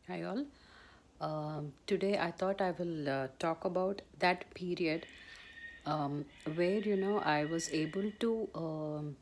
Hi all. Today I thought I will talk about that period where I was able to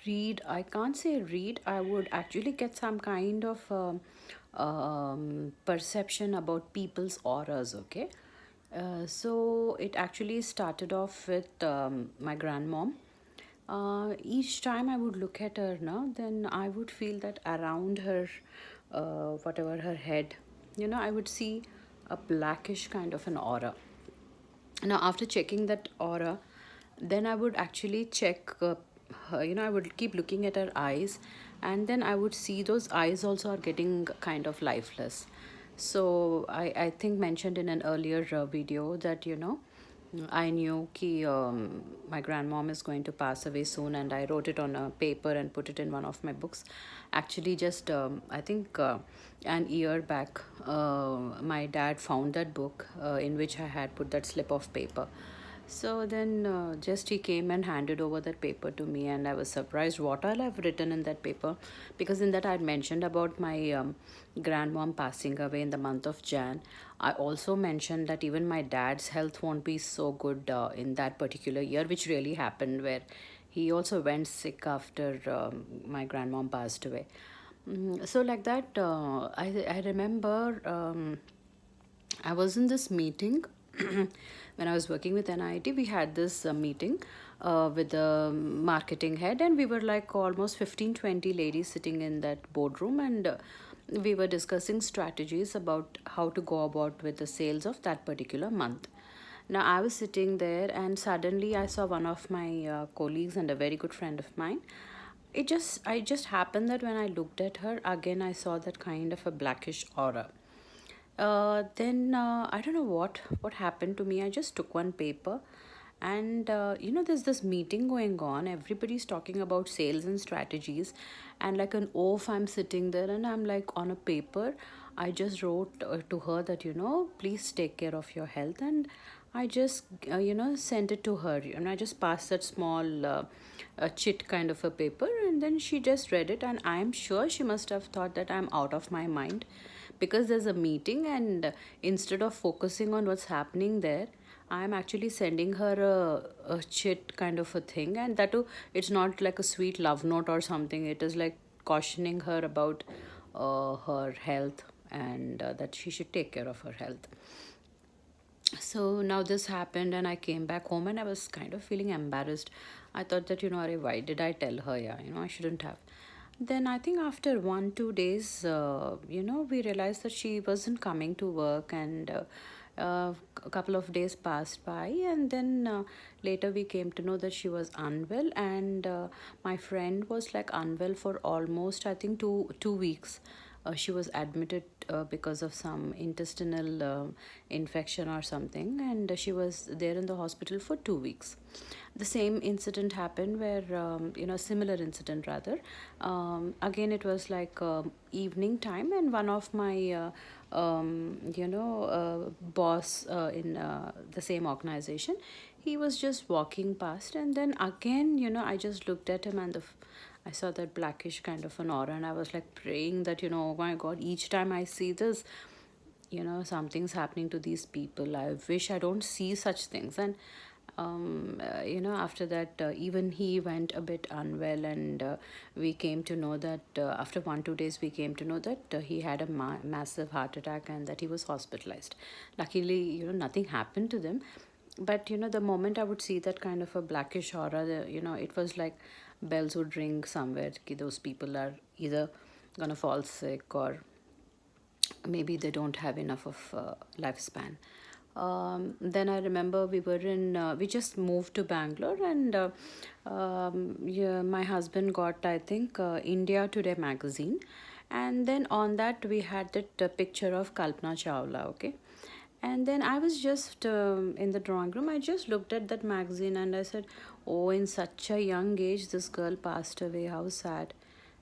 read. I can't say read. I would actually get some kind of perception about people's auras. Okay, so it actually started off with my grandmom. Each time I would look at her now, then I would feel that around her, whatever her head, I would see a blackish kind of an aura. Now, after checking that aura, then I would actually check, I would keep looking at her eyes, and then I would see those eyes also are getting kind of lifeless. So, I think mentioned in an earlier video that, I knew ki, my grandmom is going to pass away soon, and I wrote it on a paper and put it in one of my books. Actually, just I think an year back, my dad found that book in which I had put that slip of paper. So then, just he came and handed over that paper to me, and I was surprised what all I've written in that paper, because in that I had mentioned about my grandmom passing away in the month of Jan. I also mentioned that even my dad's health won't be so good in that particular year, which really happened, where he also went sick after my grandmom passed away. So like that, I remember. I was in this meeting when I was working with NIT. We had this meeting with the marketing head, and we were like almost 15-20 ladies sitting in that boardroom, and we were discussing strategies about how to go about with the sales of that particular month. Now, I was sitting there, and suddenly I saw one of my colleagues and a very good friend of mine. I just happened that when I looked at her again, I saw that kind of a blackish aura. Then I don't know what happened to me. I just took one paper, and there's this meeting going on. Everybody's talking about sales and strategies, and like an oaf, I'm sitting there, and I'm like on a paper. I just wrote to her that please take care of your health, and I just sent it to her, and I just passed that small a chit kind of a paper, and then she just read it, and I'm sure she must have thought that I'm out of my mind, because there's a meeting, and instead of focusing on what's happening there, I'm actually sending her a chit kind of a thing, and that too, it's not like a sweet love note or something. It is like cautioning her about her health, and that she should take care of her health. So now this happened, and I came back home, and I was kind of feeling embarrassed. I thought that, Arey, why did I tell her? Yeah, I shouldn't have. Then I think after 1 2 days, we realized that she wasn't coming to work, and a couple of days passed by, and then later we came to know that she was unwell, and my friend was like unwell for almost, I think, two weeks. She was admitted because of some intestinal infection or something, and she was there in the hospital for 2 weeks. The same incident happened where, similar incident rather. Again, it was like evening time, and one of my boss in the same organization, he was just walking past, and then again, I just looked at him, and I saw that blackish kind of an aura, and I was like praying that, oh my God, each time I see this, something's happening to these people. I wish I don't see such things. And after that, even he went a bit unwell, and we came to know that after 1 2 days, we came to know that he had a massive heart attack, and that he was hospitalized. Luckily, nothing happened to them, but the moment I would see that kind of a blackish aura, it was like bells would ring somewhere, ki those people are either gonna fall sick, or maybe they don't have enough of lifespan. Then I remember we just moved to Bangalore, and yeah, my husband got, I think, India Today magazine, and then on that we had that picture of Kalpana Chawla, okay. And then I was just in the drawing room. I just looked at that magazine, and I said, "Oh, in such a young age, this girl passed away. How sad."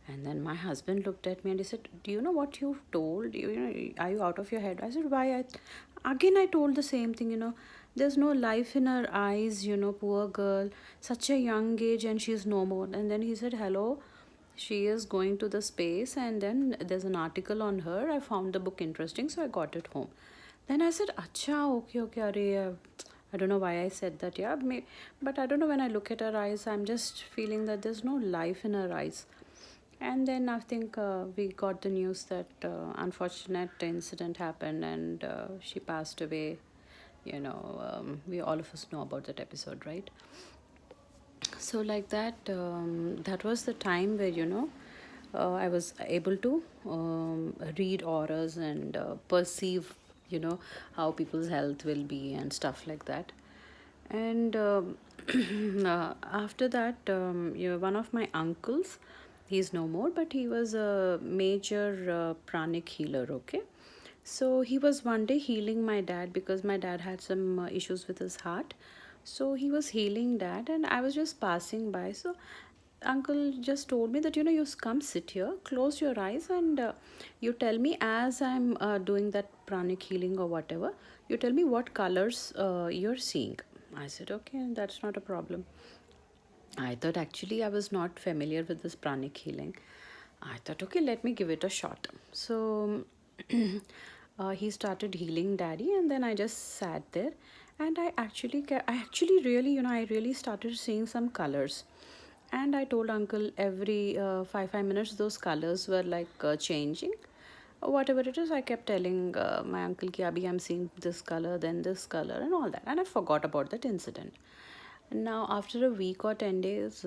And then my husband looked at me, and he said, "Do you know what you've told? Are you out of your head?" I said, "Why?" Again, I told the same thing, There's no life in her eyes, poor girl. Such a young age, and she's no more. And then he said, "Hello." she is going to the space, and then there's an article on her. I found the book interesting, so I got it home. Then I said, "Acha, okay, okay, are I don't know why I said that, yeah, but I don't know, when I look at her eyes, I'm just feeling that there's no life in her eyes." And then I think we got the news that unfortunate incident happened, and she passed away. We all of us know about that episode, right? So like that, that was the time where I was able to read auras and perceive how people's health will be and stuff like that. And after that, one of my uncles, he's no more, but he was a major pranic healer, okay? So he was one day healing my dad because my dad had some issues with his heart. So he was healing dad, and I was just passing by. So uncle just told me that, you come sit here, close your eyes, and you tell me, as I'm doing that pranic healing or whatever, you tell me what colors you're seeing. I said, okay, that's not a problem. I thought, actually I was not familiar with this pranic healing. I thought, okay, let me give it a shot. So he started healing daddy, and then I just sat there, and I actually really, I really started seeing some colors. And I told uncle, every 5 minutes those colors were like changing. Whatever it is, I kept telling my uncle ki abhi I'm seeing this color, then this color, and all that, and I forgot about that incident. Now after a week or 10 days,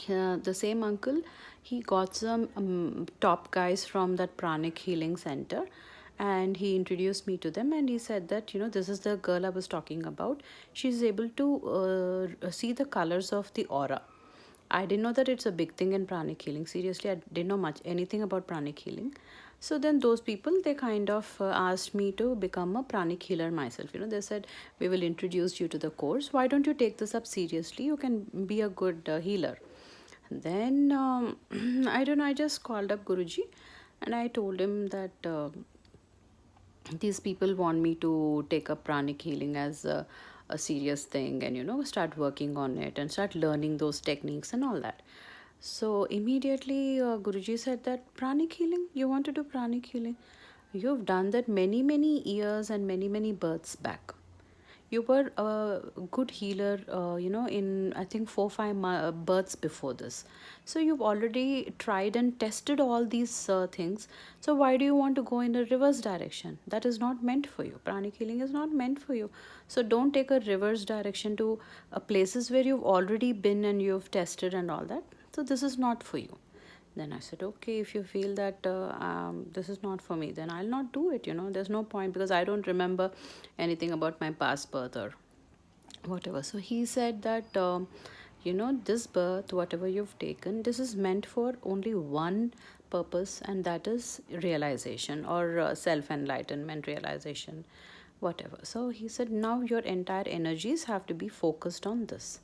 the same uncle, he got some top guys from that pranic healing center, and he introduced me to them, and he said that, this is the girl I was talking about. She's able to see the colors of the aura. I didn't know that it's a big thing in pranic healing. Seriously, I didn't know much anything about pranic healing. So then those people, they kind of asked me to become a pranic healer myself. They said, we will introduce you to the course. Why don't you take this up seriously? You can be a good healer. Then I don't know, I just called up Guruji, and I told him that these people want me to take up pranic healing as a serious thing, and start working on it and start learning those techniques and all that. So immediately Guruji said that, pranic healing, you want to do pranic healing? You've done that many many years and many many births back. You were a good healer, in I think 4 5 births before this. So you've already tried and tested all these things. So why do you want to go in a reverse direction? That is not meant for you. Pranic healing is not meant for you. So don't take a reverse direction to places where you've already been and you've tested and all that. So this is not for you. Then I said, okay, if you feel that this is not for me, then I'll not do it. There's no point, because I don't remember anything about my past birth or whatever. So he said that, this birth, whatever you've taken, this is meant for only one purpose, and that is realization, or self enlightenment, realization, whatever. So he said, now your entire energies have to be focused on this.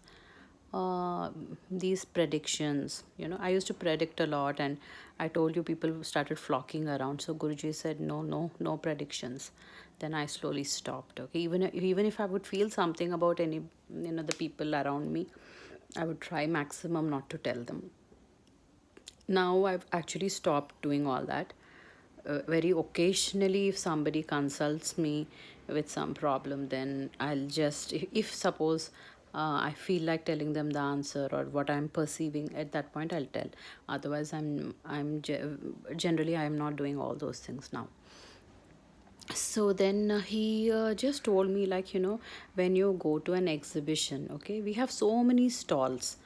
These predictions, I used to predict a lot, and I told you, people started flocking around. So Guruji said, no, no, no predictions. Then I slowly stopped. Okay, even if I would feel something about any, the people around me, I would try maximum not to tell them. Now I've actually stopped doing all that. Very occasionally, if somebody consults me with some problem, then I'll just, if suppose I feel like telling them the answer or what I'm perceiving at that point, I'll tell. Otherwise, generally I'm not doing all those things now. So then he just told me, like, when you go to an exhibition, okay, we have so many stalls,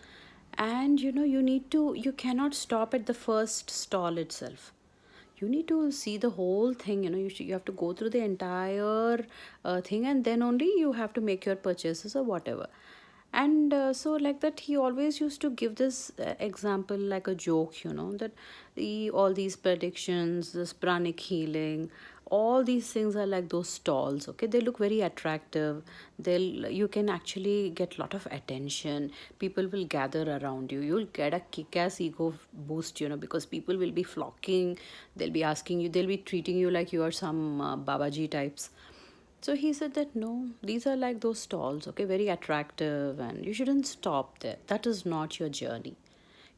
and you cannot stop at the first stall itself. You need to see the whole thing. You have to go through the entire thing, and then only you have to make your purchases or whatever. And so, like that, he always used to give this example like a joke, that all these predictions, this pranic healing, all these things are like those stalls. Okay, they look very attractive. You can actually get a lot of attention. People will gather around you. You'll get a kick-ass ego boost, because people will be flocking. They'll be asking you, they'll be treating you like you are some babaji types. So he said that, no, these are like those stalls, okay, very attractive, and you shouldn't stop there. That is not your journey.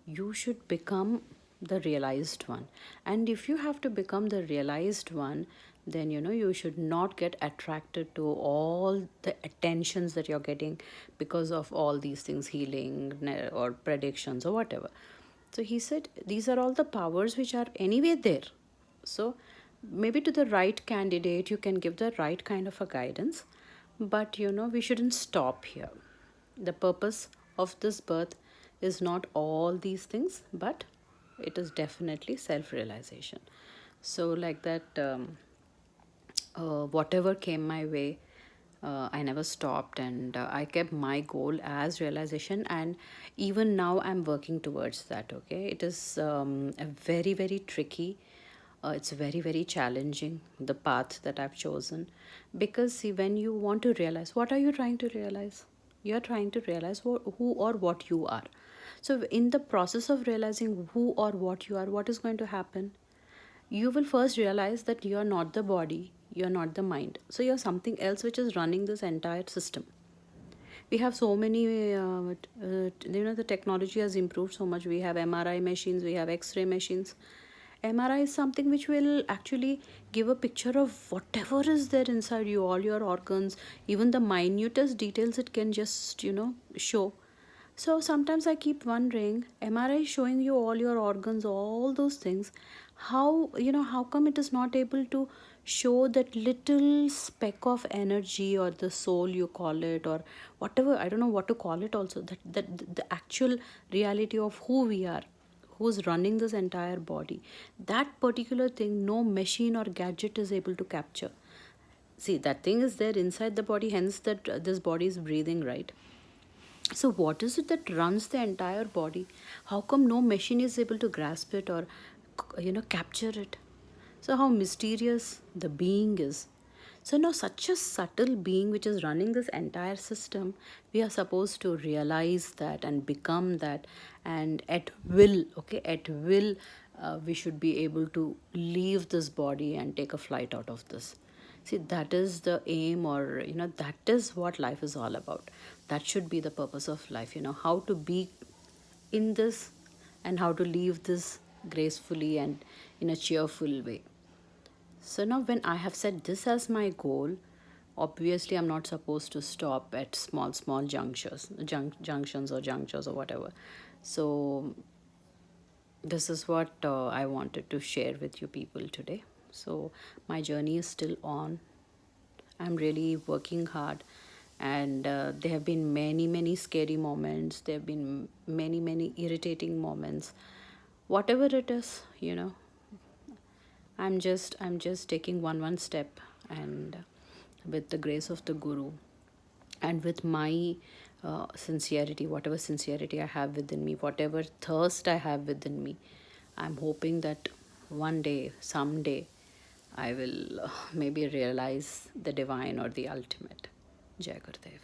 you should become the realized one. And if you have to become the realized one, then you should not get attracted to all the attentions that you're getting because of all these things, healing or predictions or whatever. So he said these are all the powers which are anyway there. So maybe to the right candidate you can give the right kind of a guidance, but we shouldn't stop here. The purpose of this birth is not all these things, but it is definitely self realization. So, like that, whatever came my way, I never stopped, and I kept my goal as realization. And even now, I'm working towards that. Okay, it is a very, very tricky. It's very, very challenging, the path that I've chosen. Because, see, when you want to realize, what are you trying to realize? You're trying to realize who or what you are. So, in the process of realizing who or what you are, what is going to happen? You will first realize that you are not the body, you are not the mind. So, you're something else which is running this entire system. We have so many, the technology has improved so much. We have MRI machines, we have X ray machines. MRI is something which will actually give a picture of whatever is there inside you, all your organs, even the minutest details it can just, show. So sometimes I keep wondering, MRI showing you all your organs, all those things, how come it is not able to show that little speck of energy, or the soul you call it, or whatever, I don't know what to call it also, that the actual reality of who we are, who's running this entire body. That particular thing, no machine or gadget is able to capture. See, that thing is there inside the body, hence that this body is breathing, right? So, what is it that runs the entire body? How come no machine is able to grasp it or, capture it? So, how mysterious the being is. So, now, such a subtle being which is running this entire system, we are supposed to realize that and become that, and at will, okay, at will, we should be able to leave this body and take a flight out of this. See, that is the aim, or, that is what life is all about. That should be the purpose of life, how to be in this and how to leave this gracefully and in a cheerful way. So now, when I have set this as my goal, obviously I'm not supposed to stop at small, small junctions or junctures or whatever. So this is what I wanted to share with you people today. So my journey is still on. I'm really working hard, and there have been many, many scary moments. There have been many, many irritating moments. Whatever it is, I'm just taking one step, and with the grace of the Guru, and with my sincerity, whatever sincerity I have within me, whatever thirst I have within me, I'm hoping that one day, someday, I will maybe realize the divine or the ultimate. Jai Gurudev.